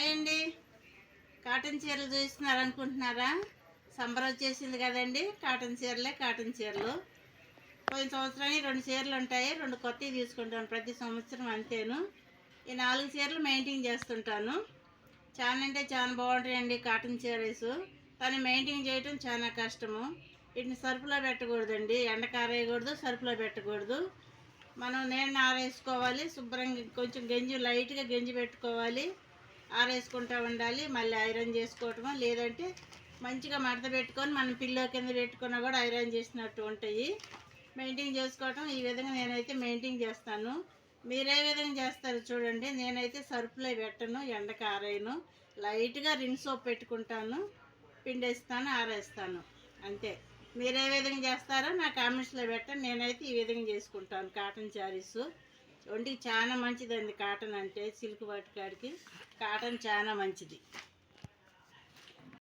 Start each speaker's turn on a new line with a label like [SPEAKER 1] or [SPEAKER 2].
[SPEAKER 1] Hi అండి. Cotton చీరలు చూస్తున్నారనుకుంటున్నారా? సంబరం వచ్చేసింది కదండి. కాటన్ చీరలు పోయిన సంవత్సరానికి 2 చీరలు ఉంటాయి. 2 కొత్తవి తీసుకుంటాను ప్రతి సంవత్సరం అంతేను. ఈ 4 చీరలు మెయింటైన్ చేస్తుంటాను. చాలా అంటే చాలా బాగుంటాయండి కాటన్ చీరస్. కానీ మెయింటైన్ చేయటం చాలా కష్టము. వీటిని సరుపులో పెట్టకూడదండి, ఎండకు ఆరేయకూడదు, సరుపులో పెట్టకూడదు. మనం నీళ్ళని ఆరేసుకోవాలి. శుభ్రంగా కొంచెం లైట్గా గంజి పెట్టుకోవాలి, ఆరేసుకుంటూ ఉండాలి. మళ్ళీ ఐరన్ చేసుకోవటము, లేదంటే మంచిగా మడత పెట్టుకొని మనం పిల్లో కింద పెట్టుకున్నా కూడా ఐరన్ చేసినట్టు ఉంటాయి. మెయింటైన్ చేసుకోవటం ఈ విధంగా నేనైతే మెయింటైన్ చేస్తాను. మీరే విధంగా చేస్తారు చూడండి. నేనైతే సరుపులో పెట్టను, ఎండకు ఆరేయను. లైట్గా రిన్ సోప్ పెట్టుకుంటాను, పిండేస్తాను, ఆరేస్తాను, అంతే. మీరే విధంగా చేస్తారో నా కామెంట్స్లో పెట్టండి. నేనైతే ఈ విధంగా చేసుకుంటాను. కాటన్ శారీస్ ఒంటికి చాలా మంచిదండి. కాటన్ అంటే సిల్క్ వాటికాడికి కాటన్ చాలా మంచిది.